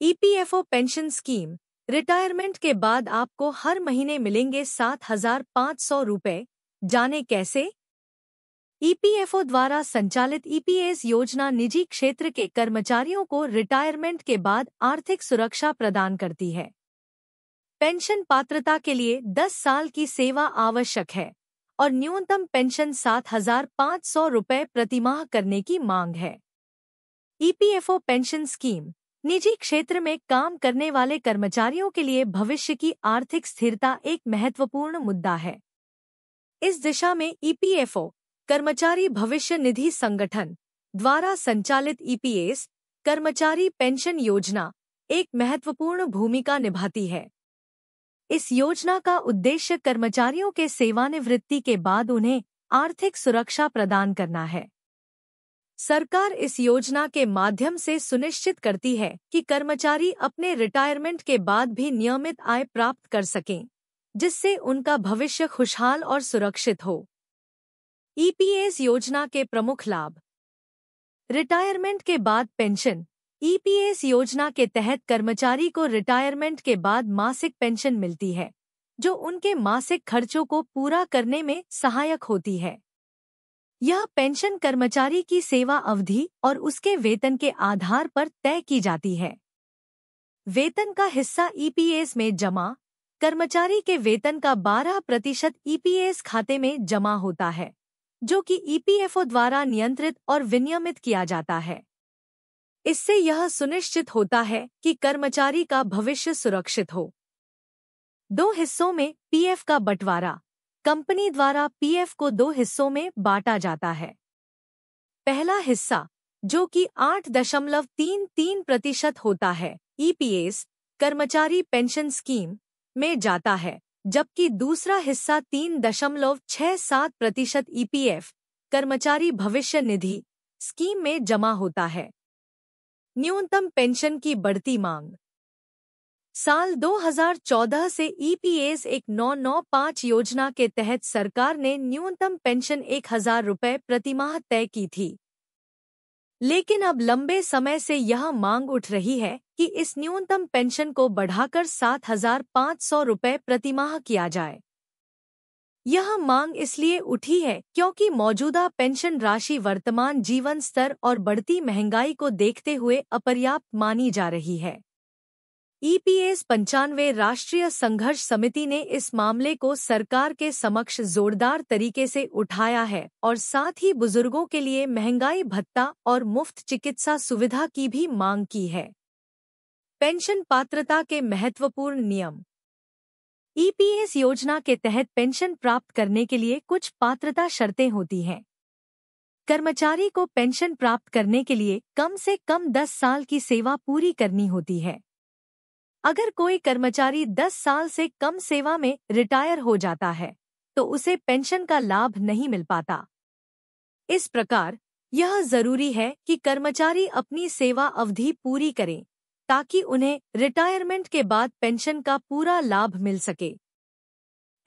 EPFO pension scheme. Retirement के बाद आपको हर महीने मिलेंगे 7,500 रुपए। जाने कैसे? ईपीएफओ द्वारा संचालित ईपीएस योजना निजी क्षेत्र के कर्मचारियों को रिटायरमेंट के बाद आर्थिक सुरक्षा प्रदान करती है। पेंशन पात्रता के लिए 10 साल की सेवा आवश्यक है और न्यूनतम पेंशन 7,500 रुपए प्रतिमाह करने की मांग है। ईपीएफओ पेंशन स्कीम निजी क्षेत्र में काम करने वाले कर्मचारियों के लिए भविष्य की आर्थिक स्थिरता एक महत्वपूर्ण मुद्दा है। इस दिशा में ईपीएफओ कर्मचारी भविष्य निधि संगठन द्वारा संचालित ईपीएस कर्मचारी पेंशन योजना एक महत्वपूर्ण भूमिका निभाती है। इस योजना का उद्देश्य कर्मचारियों के सेवानिवृत्ति के बाद उन्हें आर्थिक सुरक्षा प्रदान करना है। सरकार इस योजना के माध्यम से सुनिश्चित करती है कि कर्मचारी अपने रिटायरमेंट के बाद भी नियमित आय प्राप्त कर सकें, जिससे उनका भविष्य खुशहाल और सुरक्षित हो। ईपीएस योजना के प्रमुख लाभ। रिटायरमेंट के बाद पेंशन। ईपीएस योजना के तहत कर्मचारी को रिटायरमेंट के बाद मासिक पेंशन मिलती है, जो उनके मासिक खर्चों को पूरा करने में सहायक होती है। यह पेंशन कर्मचारी की सेवा अवधि और उसके वेतन के आधार पर तय की जाती है। वेतन का हिस्सा ईपीएस में जमा। कर्मचारी के वेतन का 12% ईपीएस खाते में जमा होता है, जो कि ईपीएफओ द्वारा नियंत्रित और विनियमित किया जाता है। इससे यह सुनिश्चित होता है कि कर्मचारी का भविष्य सुरक्षित हो। 2 हिस्सों में पीएफ का बंटवारा। कंपनी द्वारा पीएफ को 2 हिस्सों में बांटा जाता है। पहला हिस्सा, जो कि 8.33% होता है, ईपीएस कर्मचारी पेंशन स्कीम में जाता है, जबकि दूसरा हिस्सा 3.67% ईपीएफ कर्मचारी भविष्य निधि स्कीम में जमा होता है। न्यूनतम पेंशन की बढ़ती मांग। साल 2014 से ईपीएस 1995 योजना के तहत सरकार ने न्यूनतम पेंशन 1,000 रुपये प्रतिमाह तय की थी। लेकिन अब लंबे समय से यह मांग उठ रही है कि इस न्यूनतम पेंशन को बढ़ाकर 7,500 रुपये प्रतिमाह किया जाए। यह मांग इसलिए उठी है क्योंकि मौजूदा पेंशन राशि वर्तमान जीवन स्तर और बढ़ती महंगाई को देखते हुए अपर्याप्त मानी जा रही है। ईपीएस 95 राष्ट्रीय संघर्ष समिति ने इस मामले को सरकार के समक्ष जोरदार तरीके से उठाया है और साथ ही बुजुर्गों के लिए महंगाई भत्ता और मुफ्त चिकित्सा सुविधा की भी मांग की है। पेंशन पात्रता के महत्वपूर्ण नियम। ईपीएस योजना के तहत पेंशन प्राप्त करने के लिए कुछ पात्रता शर्तें होती हैं। कर्मचारी को पेंशन प्राप्त करने के लिए कम से कम 10 साल की सेवा पूरी करनी होती है। अगर कोई कर्मचारी 10 साल से कम सेवा में रिटायर हो जाता है, तो उसे पेंशन का लाभ नहीं मिल पाता। इस प्रकार यह जरूरी है कि कर्मचारी अपनी सेवा अवधि पूरी करें, ताकि उन्हें रिटायरमेंट के बाद पेंशन का पूरा लाभ मिल सके।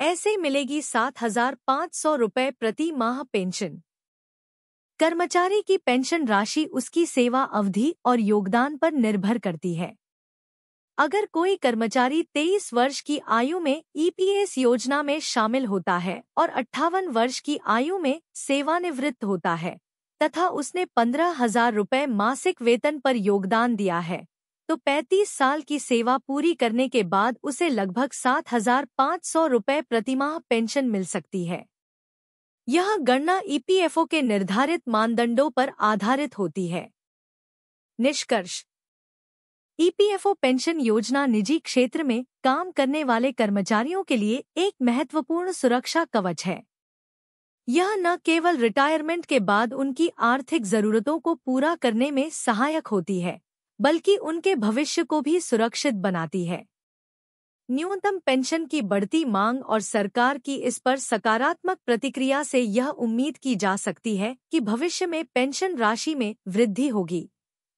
ऐसे मिलेगी 7,500 रुपये प्रति माह पेंशन। कर्मचारी की पेंशन राशि उसकी सेवा अवधि और योगदान पर निर्भर करती है। अगर कोई कर्मचारी 23 वर्ष की आयु में ईपीएस योजना में शामिल होता है और 58 वर्ष की आयु में सेवानिवृत्त होता है तथा उसने 15,000 रुपये मासिक वेतन पर योगदान दिया है, तो 35 साल की सेवा पूरी करने के बाद उसे लगभग 7,500 रुपये प्रतिमाह पेंशन मिल सकती है। यह गणना ईपीएफओ के निर्धारित मानदंडों पर आधारित होती है। निष्कर्ष। ईपीएफओ पेंशन योजना निजी क्षेत्र में काम करने वाले कर्मचारियों के लिए एक महत्वपूर्ण सुरक्षा कवच है। यह न केवल रिटायरमेंट के बाद उनकी आर्थिक जरूरतों को पूरा करने में सहायक होती है, बल्कि उनके भविष्य को भी सुरक्षित बनाती है। न्यूनतम पेंशन की बढ़ती मांग और सरकार की इस पर सकारात्मक प्रतिक्रिया से यह उम्मीद की जा सकती है कि भविष्य में पेंशन राशि में वृद्धि होगी,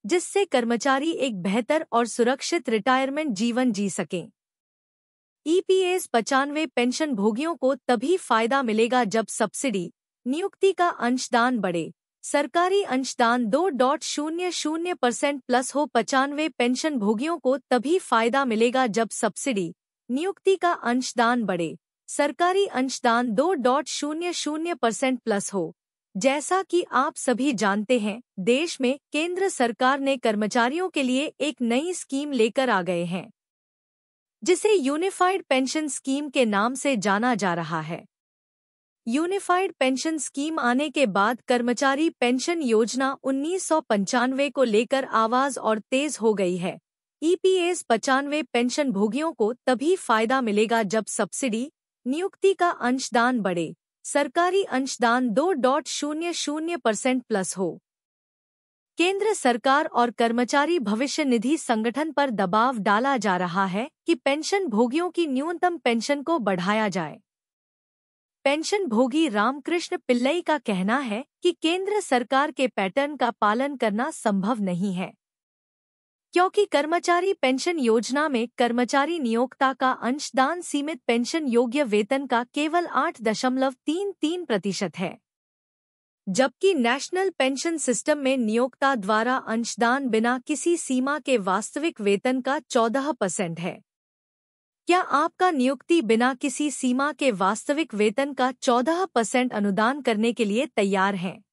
जिससे कर्मचारी एक बेहतर और सुरक्षित रिटायरमेंट जीवन जी सकें। ईपीएस 95 पेंशन भोगियों को तभी फायदा मिलेगा जब सब्सिडी, नियुक्ति का अंशदान बढ़े, सरकारी अंशदान 2.00% प्लस हो। 95 पेंशन भोगियों को तभी फायदा मिलेगा जब सब्सिडी नियुक्ति का अंशदान बढ़े। सरकारी अंशदान 2.00% प्लस हो। जैसा कि आप सभी जानते हैं, देश में केंद्र सरकार ने कर्मचारियों के लिए एक नई स्कीम लेकर आ गए हैं, जिसे यूनिफाइड पेंशन स्कीम के नाम से जाना जा रहा है। यूनिफाइड पेंशन स्कीम आने के बाद कर्मचारी पेंशन योजना 1995 को लेकर आवाज और तेज हो गई है। ईपीएस 95 पेंशन भोगियों को तभी फायदा मिलेगा जब सब्सिडी नियुक्ति का अंशदान बढ़े। सरकारी अंशदान 2.00% प्लस हो। केंद्र सरकार और कर्मचारी भविष्य निधि संगठन पर दबाव डाला जा रहा है कि पेंशन भोगियों की न्यूनतम पेंशन को बढ़ाया जाए। पेंशन भोगी रामकृष्ण पिल्लई का कहना है कि केंद्र सरकार के पैटर्न का पालन करना संभव नहीं है, क्योंकि कर्मचारी पेंशन योजना में कर्मचारी नियोक्ता का अंशदान सीमित पेंशन योग्य वेतन का केवल 8.33% है, जबकि नेशनल पेंशन सिस्टम में नियोक्ता द्वारा अंशदान बिना किसी सीमा के वास्तविक वेतन का 14% है। क्या आपका नियुक्ति बिना किसी सीमा के वास्तविक वेतन का 14% अनुदान करने के लिए तैयार है?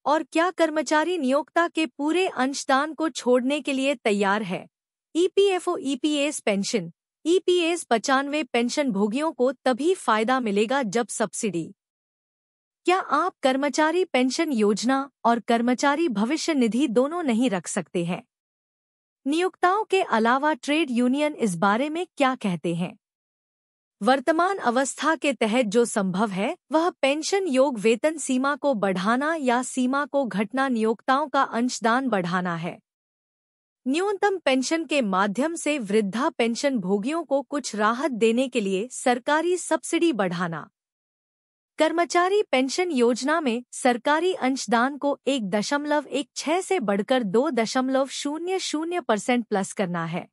और क्या कर्मचारी नियोक्ता के पूरे अंशदान को छोड़ने के लिए तैयार है? EPFO EPS pension EPS 95 pension भोगियों को तभी फायदा मिलेगा जब सब्सिडी। क्या आप कर्मचारी पेंशन योजना और कर्मचारी भविष्य निधि दोनों नहीं रख सकते हैं? नियोक्ताओं के अलावा ट्रेड यूनियन इस बारे में क्या कहते हैं? वर्तमान अवस्था के तहत जो संभव है वह पेंशन योग वेतन सीमा को बढ़ाना या सीमा को घटना नियोक्ताओं का अंशदान बढ़ाना है। न्यूनतम पेंशन के माध्यम से वृद्धा पेंशन भोगियों को कुछ राहत देने के लिए सरकारी सब्सिडी बढ़ाना। कर्मचारी पेंशन योजना में सरकारी अंशदान को 1.16 से बढ़कर 2.00% प्लस करना है।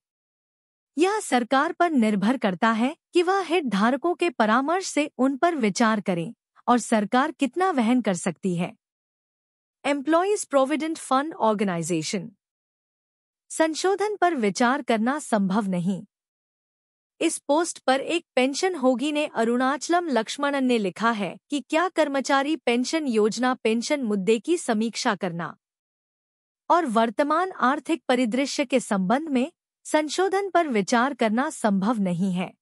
यह सरकार पर निर्भर करता है कि वह हितधारकों के परामर्श से उन पर विचार करें और सरकार कितना वहन कर सकती है। एम्प्लॉयज प्रोविडेंट फंड ऑर्गेनाइजेशन संशोधन पर विचार करना संभव नहीं। इस पोस्ट पर एक पेंशन होगी ने अरुणाचलम लक्ष्मणन ने लिखा है कि क्या कर्मचारी पेंशन योजना पेंशन मुद्दे की समीक्षा करना और वर्तमान आर्थिक परिदृश्य के संबंध में संशोधन पर विचार करना संभव नहीं है।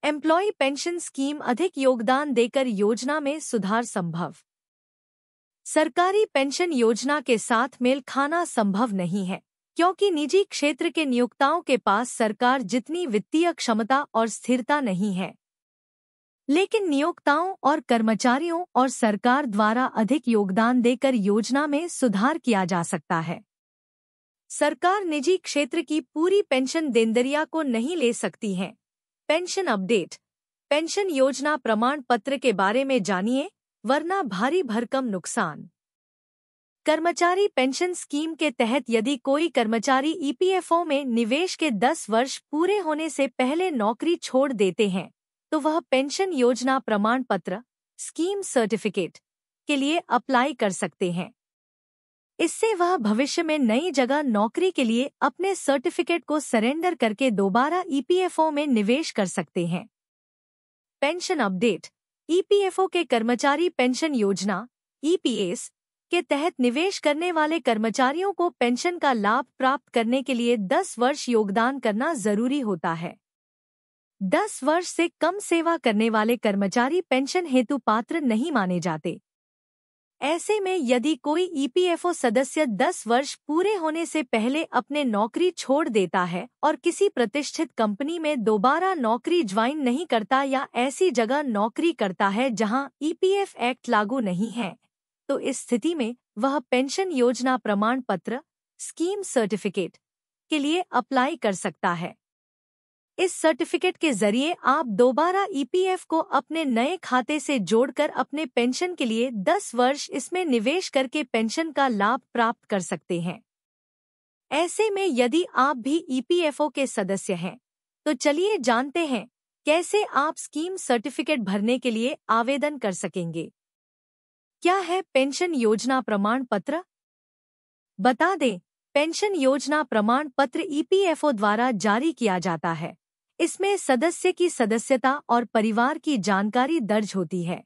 एम्प्लॉय पेंशन स्कीम अधिक योगदान देकर योजना में सुधार संभव। सरकारी पेंशन योजना के साथ मेल खाना संभव नहीं है, क्योंकि निजी क्षेत्र के नियोक्ताओं के पास सरकार जितनी वित्तीय क्षमता और स्थिरता नहीं है। लेकिन नियोक्ताओं और कर्मचारियों और सरकार द्वारा अधिक योगदान देकर योजना में सुधार किया जा सकता है। सरकार निजी क्षेत्र की पूरी पेंशन देनदरिया को नहीं ले सकती है। Pension update. पेंशन योजना प्रमाण पत्र के बारे में जानिए, वरना भारी भरकम नुकसान। कर्मचारी पेंशन स्कीम के तहत यदि कोई कर्मचारी ईपीएफओ में निवेश के 10 वर्ष पूरे होने से पहले नौकरी छोड़ देते हैं, तो वह पेंशन योजना प्रमाण पत्र स्कीम सर्टिफिकेट के लिए अप्लाई कर सकते हैं। इससे वह भविष्य में नई जगह नौकरी के लिए अपने सर्टिफिकेट को सरेंडर करके दोबारा ईपीएफओ में निवेश कर सकते हैं। Pension update. ईपीएफओ के कर्मचारी पेंशन योजना ईपीएस के तहत निवेश करने वाले कर्मचारियों को पेंशन का लाभ प्राप्त करने के लिए 10 वर्ष योगदान करना जरूरी होता है। 10 वर्ष से कम सेवा करने वाले कर्मचारी पेंशन हेतु पात्र नहीं माने जाते। ऐसे में यदि कोई ईपीएफओ सदस्य 10 वर्ष पूरे होने से पहले अपने नौकरी छोड़ देता है और किसी प्रतिष्ठित कंपनी में दोबारा नौकरी ज्वाइन नहीं करता या ऐसी जगह नौकरी करता है जहां ईपीएफ एक्ट लागू नहीं है, तो इस स्थिति में वह पेंशन योजना प्रमाण पत्र स्कीम सर्टिफिकेट के लिए अप्लाई कर सकता है। इस सर्टिफिकेट के जरिए आप दोबारा ईपीएफ को अपने नए खाते से जोड़कर अपने पेंशन के लिए 10 वर्ष इसमें निवेश करके पेंशन का लाभ प्राप्त कर सकते हैं। ऐसे में यदि आप भी ईपीएफओ के सदस्य हैं, तो चलिए जानते हैं कैसे आप स्कीम सर्टिफिकेट भरने के लिए आवेदन कर सकेंगे। क्या है पेंशन योजना प्रमाण पत्र? बता दें, पेंशन योजना प्रमाण पत्र ईपीएफओ द्वारा जारी किया जाता है। इसमें सदस्य की सदस्यता और परिवार की जानकारी दर्ज होती है।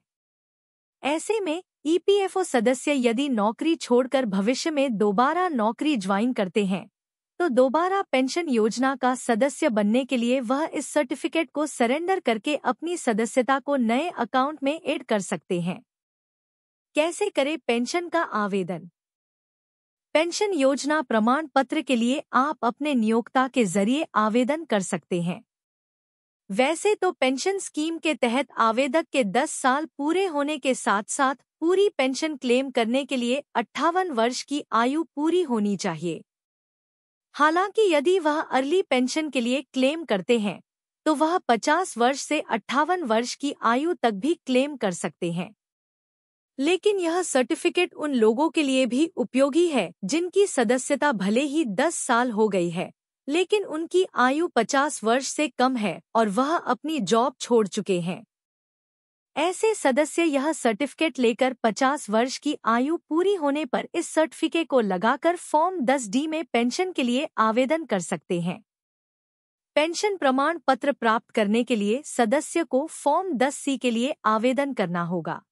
ऐसे में ईपीएफओ सदस्य यदि नौकरी छोड़कर भविष्य में दोबारा नौकरी ज्वाइन करते हैं, तो दोबारा पेंशन योजना का सदस्य बनने के लिए वह इस सर्टिफिकेट को सरेंडर करके अपनी सदस्यता को नए अकाउंट में ऐड कर सकते हैं। कैसे करें पेंशन का आवेदन? पेंशन योजना प्रमाण पत्र के लिए आप अपने नियोक्ता के जरिए आवेदन कर सकते हैं। वैसे तो पेंशन स्कीम के तहत आवेदक के 10 साल पूरे होने के साथ साथ पूरी पेंशन क्लेम करने के लिए 58 वर्ष की आयु पूरी होनी चाहिए। हालांकि यदि वह अर्ली पेंशन के लिए क्लेम करते हैं, तो वह 50 वर्ष से 58 वर्ष की आयु तक भी क्लेम कर सकते हैं। लेकिन यह सर्टिफिकेट उन लोगों के लिए भी उपयोगी है जिनकी सदस्यता भले ही 10 साल हो गई है, लेकिन उनकी आयु 50 वर्ष से कम है और वह अपनी जॉब छोड़ चुके हैं। ऐसे सदस्य यह सर्टिफिकेट लेकर 50 वर्ष की आयु पूरी होने पर इस सर्टिफिकेट को लगाकर फॉर्म 10D में पेंशन के लिए आवेदन कर सकते हैं। पेंशन प्रमाण पत्र प्राप्त करने के लिए सदस्य को फॉर्म 10C के लिए आवेदन करना होगा।